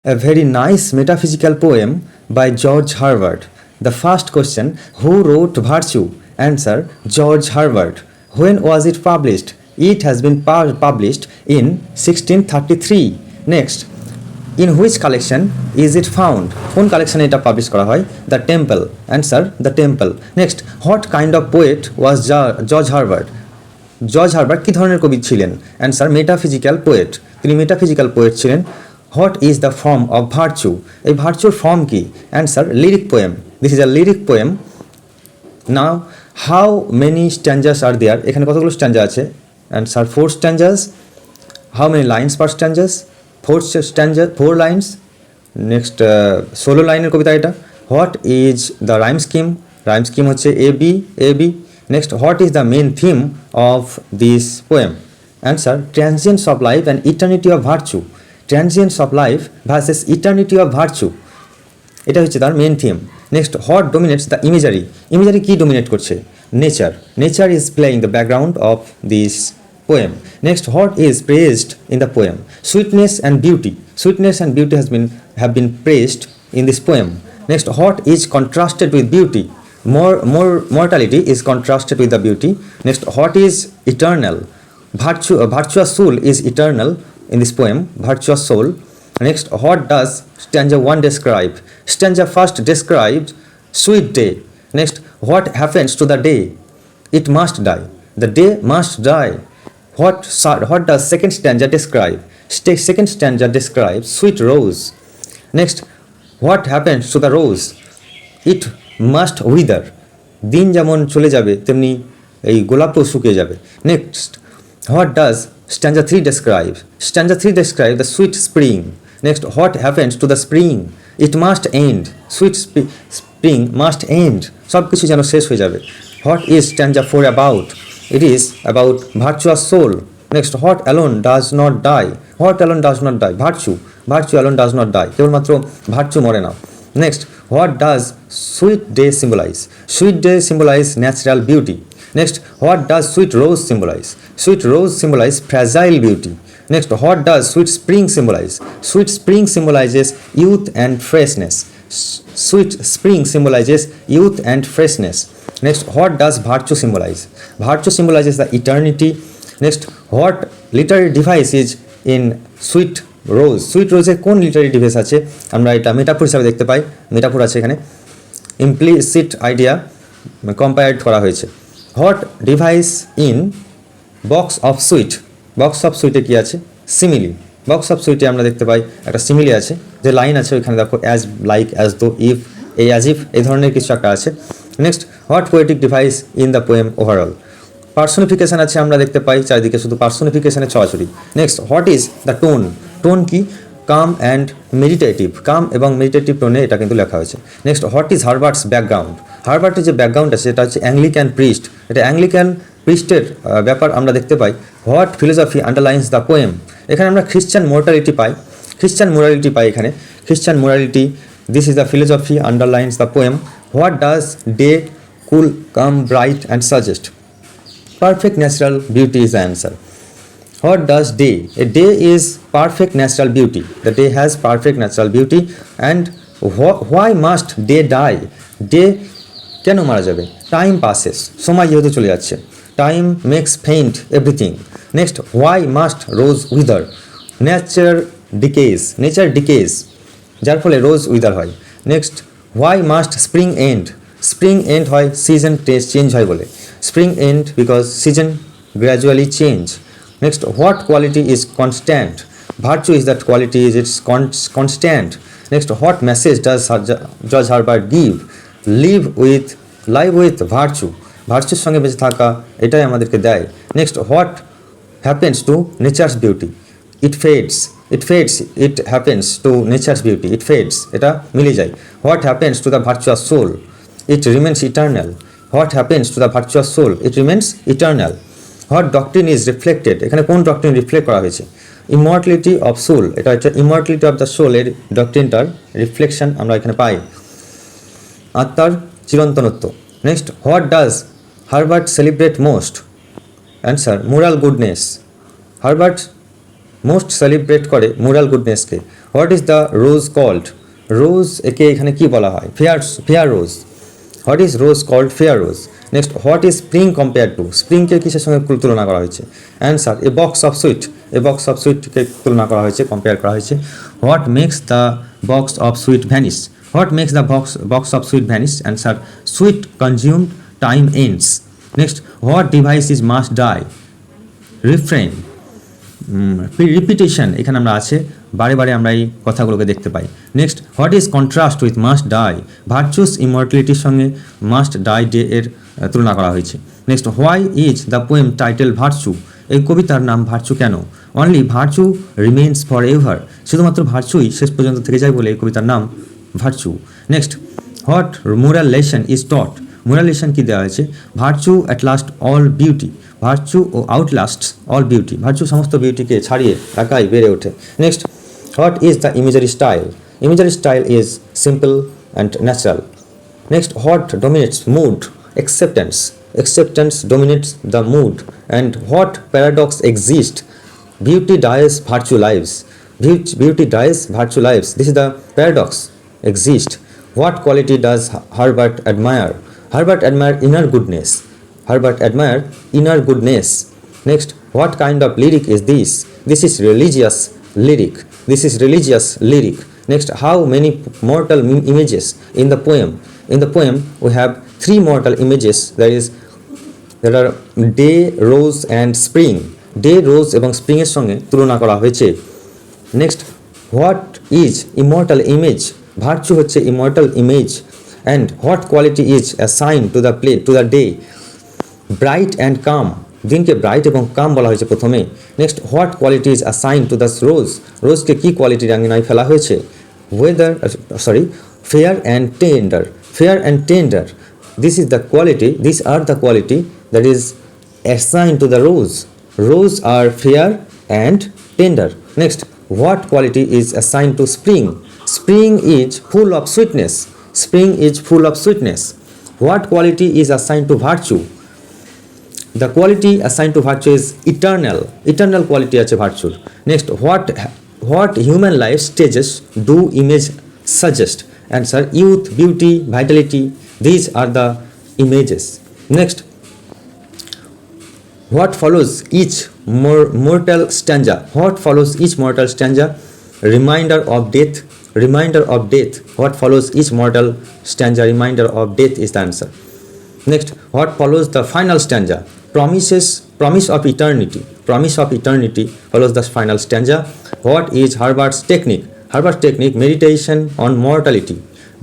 A very nice metaphysical poem by George Herbert. The first question: who wrote Virtue? Answer: George Herbert. When was it published? It has been published in 1633. Next, in which collection is it found? কোন কালেকশনে এটা publish করা হয়? The Temple. Answer: The Temple. Next, what kind of poet was George Herbert? George Herbert কী ধরনের কবি ছিলেন? Answer: metaphysical poet. তিনি মেটাফিজিক্যাল পোয়েট ছিলেন। What is the form of virtue? এই ভার্চুর ফর্ম কি? Answer: lyric poem. This is a lyric poem. Now how many stanzas are there? এখানে কতগুলো স্ট্যাঞ্জা আছে? Answer: 4 stanzas. How many lines per stanzas? 4 stanza, 4 lines. Next, 16 লাইনের কবিতা এটা। What is the rhyme scheme? Rhyme scheme হচ্ছে এ B A B. Next, what is the main theme of this poem? Answer: transience of life and eternity of virtue. Transience of life versus eternity of virtue. এটা হচ্ছে তার main theme. Next, what dominates the imagery? Imagery কি dominate করছে? Nature. Nature is playing the background of this poem. Next, what is praised in the poem? Sweetness and beauty. Sweetness and beauty have been praised in this poem. Next, what is contrasted with beauty? Mortality is contrasted with the beauty. Next, what is eternal? Virtuous soul is eternal in this poem. Virtuous soul. Next, what does stanza 1 describe? Stanza first described sweet day. Next, what happens to the day? It must die. The day must die. What does second stanza describe? Second stanza describes sweet rose. Next, what happens to the rose? It must wither. দিন যেমন চলে যাবে তেমনি এই গোলাপও শুকিয়ে যাবে। Next, what does stanza 3 describe? Stanza 3 describe the sweet spring. Next, what happens to the spring? It must end. Sweet spring must end. সব কিছু যেন শেষ হয়ে যাবে। What is stanza 4 about? It is about virtuous soul. Next, what alone does not die? What alone does not die? Virtue. Virtue alone does not die. কেবলমাত্র virtue মরে না। Next, what does sweet day symbolize? Sweet day symbolize natural beauty. Next, what does sweet rose symbolize? Sweet rose symbolize fragile beauty. Next, what does sweet spring symbolize? Sweet spring symbolizes youth and freshness. Sweet spring symbolizes youth and freshness. Next, what does virtue symbolize? Virtue symbolizes the eternity. Next, what literary device is in sweet rose? Sweet রোজের কোন literary device আছে? আমরা এটা metaphor হিসাবে দেখতে পাই। Metaphor আছে এখানে। Implicit idea compared করা হয়েছে। What device in box of sweet? Box of সুইটে কী আছে? সিমিলি। বক্স অফ সুইটে আমরা দেখতে পাই একটা সিমিলি আছে, যে লাইন আছে ওইখানে দেখো, as, like, as though, if, এই অ্যাজ ইফ, এই ধরনের কিছু একটা আছে। Next, what poetic device in the poem overall? Personification আছে, আমরা দেখতে পাই চারিদিকে শুধু পার্সোনিফিকেশানের ছড়াছড়ি। Next, what is the tone? Tone কি? Calm and meditative. কাম এবং মেডিটেটিভ টোনে এটা কিন্তু লেখা হয়েছে। Next, what is Herbert's background? হারবার্টের যে ব্যাকগ্রাউন্ড আছে এটা হচ্ছে অ্যাংলিক্যান প্রিস্ট। এটা অ্যাংলিক্যান প্রিস্টের ব্যাপার আমরা দেখতে পাই। What philosophy underlines the poem? এখানে আমরা খ্রিশ্চান মোরালিটি পাই। খ্রিশ্চান মোরালিটি পাই এখানে। Christian morality, this is the philosophy underlines the poem. What does day cool calm bright and suggest? Perfect natural beauty is the answer. What does day? A day is perfect natural beauty. The day has perfect natural beauty. And why must day die? Day কেন মারা যাবে? Time passes. সময় যেহেতু চলে যাচ্ছে। Time makes faint everything. Next, why must rose wither? Nature decays. Nature decays. যার ফলে রোজ wither হয়। Next, why must spring end? Spring end হয় সিজন চেঞ্জ হয় বলে। Spring end because season gradually change. Next, what quality is constant? Virtue is that quality is its constant. Next, what message does George Herbert give? Live with virtue. ভার্চুর সঙ্গে বেঁচে থাকা, এটাই আমাদেরকে দেয়। Next, what happens to nature's beauty? It fades. It happens to nature's beauty. It fades. এটা মিলে যায়। What happens to the virtuous soul? It remains eternal. What happens to the virtuous soul? It remains eternal. What doctrine is reflected? এখানে কোন doctrine reflect করা হয়েছে? Immortality of soul. এটা হচ্ছে immortality of the soul এর ডক্ট্রিনটার reflection আমরা এখানে পাই। আত্মার চিরন্তনত্ব। Next, what does Herbert celebrate most? Answer, moral goodness. Herbert most celebrate করে মোরাল গুডনেসকে। What is the rose called, rose একে এখানে কি বলা হয়, fair rose, what is rose called, fair rose. Next what is spring compare to, স্প্রিংকে কিসের সঙ্গে তুলনা করা হয়েছে, answer a box of sweet, a box of সুইটকে তুলনা করা হয়েছে, কম্পেয়ার করা হয়েছে। What makes the box of sweet vanish, what makes the box of sweet vanish, answer sweet consumed time ends. Next what device is must die, refrain, repetition এখানে আমরা আছে, বারে বারে আমরা এই কথাগুলোকে দেখতে পাই। Next what is contrast with must die, virtuous ইমর্টালিটির সঙ্গে মাস্ট ডাই ডে এর তুলনা করা হয়েছে। Next why is the poem title virtue, এই কবিতার নাম ভার্চু কেন, only virtue remains for ever, শুধুমাত্র ভার্চুই শেষ পর্যন্ত থেকে যায় বলে এই কবিতার নাম virtue. Next what moral lesson is taught, moral lesson কী দেওয়া হয়েছে, virtue at last all beauty, virtue ও আউটলাস্ট অল বিউটি, ভার্চু সমস্ত বিউটিকে ছাড়িয়ে একাই বেড়ে ওঠে। Next what is the imagery style, imagery style is simple and natural. Next what dominates mood, acceptance, acceptance dominates the mood. And what paradox exists, beauty dies, virtue lives, beauty dies, virtue lives, this is the paradox exist. What quality does Herbert admire, Herbert admire inner goodness, Herbert admire inner goodness. Next, what kind of lyric is this, this is religious lyric, this is religious lyric. Next, how many mortal images in the poem, in the poem we have 3 mortal images, there are day, rose and spring, day, rose এবং spring এর সঙ্গে তুলনা করা হয়েছে। Next what is immortal image, virtue হচ্ছে immortal image. And what quality is assign to the day, bright and calm, দিনকে bright এবং calm বলা হয়েছে প্রথমে। Next what quality is assign to the rose, রোজকে কী কোয়ালিটির আঙিনায় ফেলা হয়েছে, fair and tender, fair and tender, this is the quality, these are the quality that is assigned to the rose, rose are fair and tender. Next, what quality is assigned to spring, spring is full of sweetness, spring is full of sweetness. What quality is assigned to virtue, the quality assigned to virtue is eternal, eternal quality আছে virtue. Next, what human life stages do image suggest, answer youth, beauty, vitality, these are the images. Next, what follows each mortal stanza, what follows each mortal stanza, reminder of death, reminder of death, what follows each mortal stanza, reminder of death is the answer. Next, what follows the final stanza, promise of eternity, promise of eternity follows the final stanza. What is Herbert's technique, Herbert's technique meditation on mortality,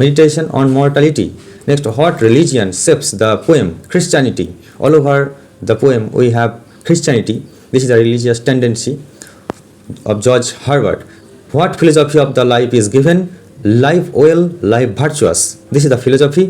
meditation on mortality. Next, what religion shapes the poem, Christianity, all over the poem we have Christianity, this is the religious tendency of George Herbert. What philosophy of the life is given, life well, life virtuous, this is the philosophy.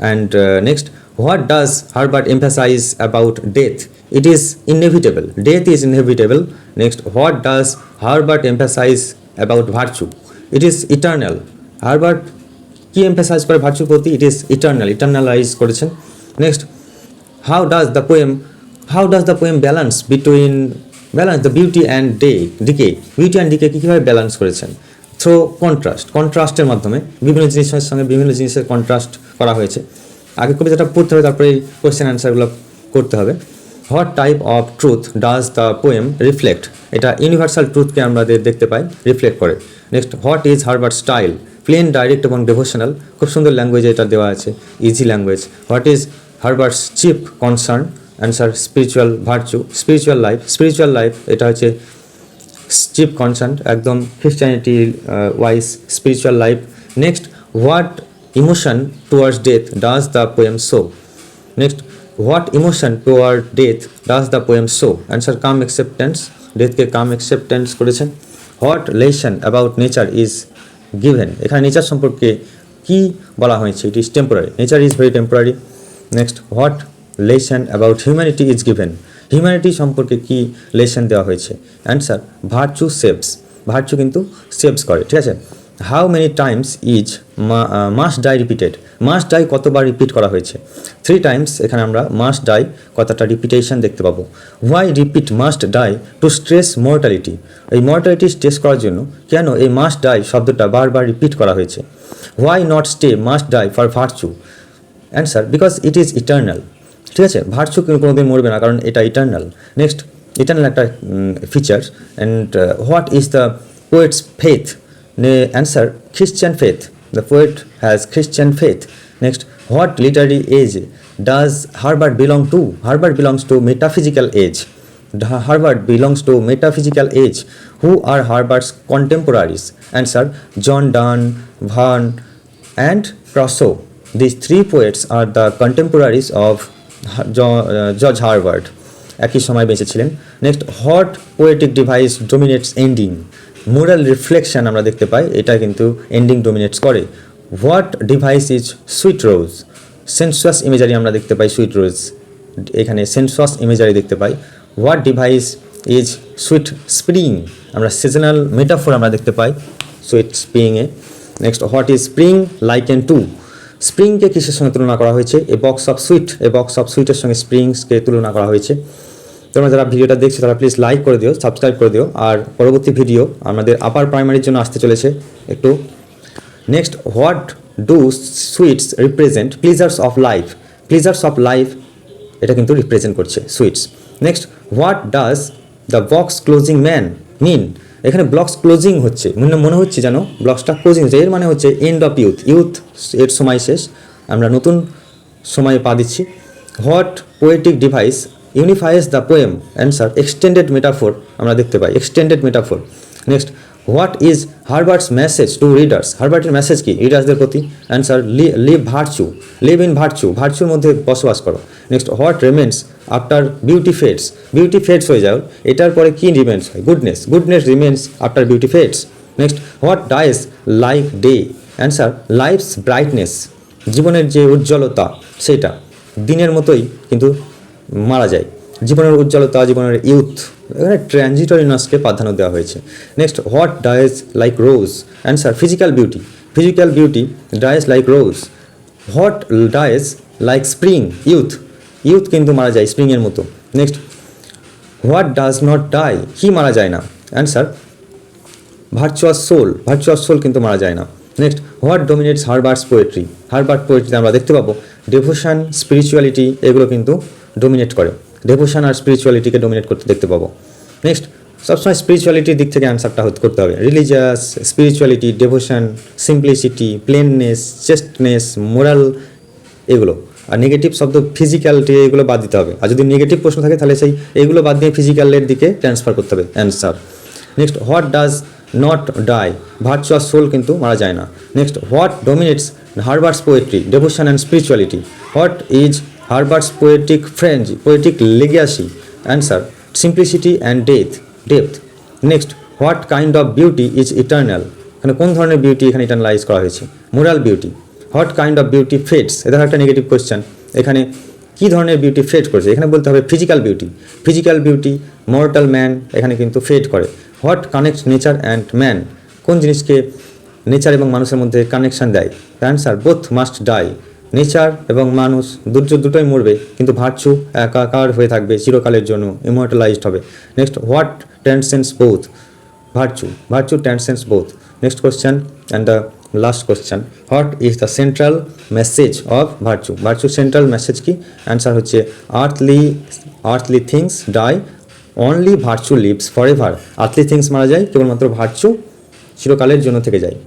And next, what does Herbert emphasize about death, it is inevitable, death is inevitable. Next, what does Herbert emphasize about virtue, it is eternal, Herbert কি emphasise করে ভার্চুর প্রতি, it is eternal, eternalise করেছেন। Next, how does the poem balance the beauty and decay, beauty and decay কীভাবে balance করেছেন, through কন্ট্রাস্টের মাধ্যমে, বিভিন্ন জিনিসের সঙ্গে বিভিন্ন জিনিসের কন্ট্রাস্ট করা হয়েছে। আগে কবিতাটা পড়তে হবে, তারপরে কোয়েশ্চেন অ্যান্সারগুলো করতে হবে। What type of truth does the poem reflect, এটা ইউনিভার্সাল ট্রুথকে আমাদের দেখতে পাই, রিফ্লেক্ট করে। Next, what is Herbert style, plain, direct এবং ডিভোশনাল, খুব সুন্দর ল্যাঙ্গুয়েজ এটা দেওয়া আছে, easy language. What is Herbert's chief concern, answer spiritual virtue, spiritual life এটা হচ্ছে চিফ কনসার্ন, একদম Christianity wise spiritual life. Next, what emotion towards death does the poem show, next what emotion toward death does the poem show, answer calm acceptance, ডেথকে calm acceptance করেছেন। What lesson about nature is given, এখানে nature সম্পর্কে কি বলা হয়েছে, it is temporary, nature is very temporary. Next, what lesson about humanity is given, humanity সম্পর্কে কি lesson দেওয়া হয়েছে, অ্যান্সার ভার্চু সেভস, ভার্চু কিন্তু সেভস করে, ঠিক আছে। How many times is must die repeated, must die কতবার রিপিট করা হয়েছে? 3 টাইমস। এখানে আমরা মাস্ট ডাই কতটা রিপিটেশন দেখতে পাবো। Why repeat must die to stress mortality, এই মর্টালিটি স্ট্রেস করার জন্য কেন এই মাস্ট ডাই শব্দটা বারবার রিপিট করা হয়েছে? Why not stay must die for virtue? Answer, because it is eternal. ঠিক আছে, ভার্চু কোনোদিন মরবে না, কারণ এটা ইটার্নাল। নেক্সট, ইটার্নাল একটা ফিচার। And what is the poet's faith? Answer, Christian faith. The poet has Christian faith. Next, what literary age does Herbert belong to? Herbert belongs to metaphysical age. Harvard belongs to metaphysical age. Who are Harvard's contemporaries? Answer, John Donne, Verne, and Rousseau. These 3 poets are the contemporaries of George Harvard. একই সময় বেঁচে ছিলেন। Next, what poetic device dominates ending? Moral reflection আমরা দেখতে পাই, এটা কিন্তু ending dominates করে। What device is sweet rose? Sensuous imagery আমরা দেখতে পাই সুইট রোজ, এখানে সেন্সুয়াস ইমেজারি দেখতে পাই। হোয়াট ডিভাইস ইজ সুইট স্প্রিং? আমরা সিজনাল মেটাফোর আমরা দেখতে পাই সুইট স্প্রিংয়ে। Next, what is spring likened to? স্প্রিংকে কিসের সঙ্গে তুলনা করা হয়েছে? A box of sweet, a box of সুইটের সঙ্গে স্প্রিংসকে তুলনা করা হয়েছে। তোমরা যারা ভিডিওটা দেখছো তারা প্লিজ লাইক করে দিও, সাবস্ক্রাইব করে দিও। আর পরবর্তী ভিডিও আমাদের আপার প্রাইমারির জন্য আসতে চলেছে একটু। Next, what do sweets represent? Pleasures of life. Pleasures of life এটা কিন্তু রিপ্রেজেন্ট করছে sweets. Next, what does the box closing man mean? এখানে ব্লকস ক্লোজিং হচ্ছে, মনে হচ্ছে যেন ব্লকসটা ক্লোজিং হচ্ছে, এর মানে হচ্ছে এন্ড অফ ইউথ, ইউথ এর সময় শেষ, আমরা নতুন সময়ে পা দিচ্ছি। What poetic device unifies the poem? Answer, extended metaphor আমরা দেখতে পাই, extended metaphor. Next, what is Herbert's message to readers? হারবার্টের মেসেজ কি রিডার্সদের প্রতি? Answer, live virtue, live in virtue, ভার্চুর মধ্যে বসবাস করো। Next, what remains after beauty fades? Beauty fades হয়ে যাও, এটার পরে কি রিমেন্স হয়? Goodness, goodness remains after beauty fades. Next, what dies like day? Answer, life's brightness, জীবনের যে উজ্জ্বলতা সেটা দিনের মতোই কিন্তু মারা যায়। জীবনের উজ্জ্বলতা, জীবনের ইউথ, এখানে ট্রানজিটরিনেসকে প্রাধান্য দেওয়া হয়েছে। Next, what dies like rose? Answer, physical beauty, physical beauty dies like rose. What dies like spring? Youth, youth কিন্তু মারা যায় স্প্রিংয়ের মতো। Next, what does not die? কি মারা যায় না? Answer, virtuous soul, virtuous soul কিন্তু মারা যায় না। Next, what dominates Herbert's poetry? Herbert পোয়েট্রিতে আমরা দেখতে পাবো ডেভোশন, স্পিরিচুয়ালিটি এগুলো কিন্তু ডোমিনেট করে, ডেভোশন আর স্পিরিচুয়ালিটিকে ডোমিনেট করতে দেখতে পাবো। নেক্সট, সবসময় স্পিরিচুয়ালিটির দিক থেকে অ্যান্সারটা করতে হবে, religious, spirituality, devotion, simplicity, plainness, chasteness, moral, এগুলো। আর নেগেটিভ শব্দ ফিজিক্যালিটি এগুলো বাদ দিতে হবে, আর যদি নেগেটিভ প্রশ্ন থাকে তাহলে সেই এগুলো বাদ দিয়ে ফিজিক্যালের দিকে ট্রান্সফার করতে হবে answer. Next, what does not die? Virtuous soul কিন্তু মারা যায় না। Next, what dominates Herbert's poetry? Devotion and spirituality. What is Herbert's poetic French, poetic legacy? Answer, simplicity and depth. Next, what kind of beauty is eternal? এখানে কোন ধরনের beauty এখানে ইটার্নালাইজ করা হয়েছে? Moral beauty. What kind of beauty fades? এটা একটা negative question, এখানে কী ধরনের বিউটি ফেড করেছে? এখানে বলতে হবে physical beauty, physical beauty, mortal man এখানে কিন্তু ফেড করে। What connects nature and man? কোন জিনিসকে নেচার এবং মানুষের মধ্যে কানেকশান দেয়? Answer, both must die. Nature এবং মানুষ দুটোই মরবে, কিন্তু ভার্চু একাকার হয়ে থাকবে চিরকালের জন্য, ইমর্টালাইজড হবে। Next, what transcends both? Virtue, virtue transcends both. Next question and the last question, what is the central message of virtue? Virtue central message কি? অ্যান্সার হচ্ছে, earthly things die, only virtue lives for ever. Earthly things মারা যায়, কেবলমাত্র virtue চিরকালের জন্য থেকে যায়।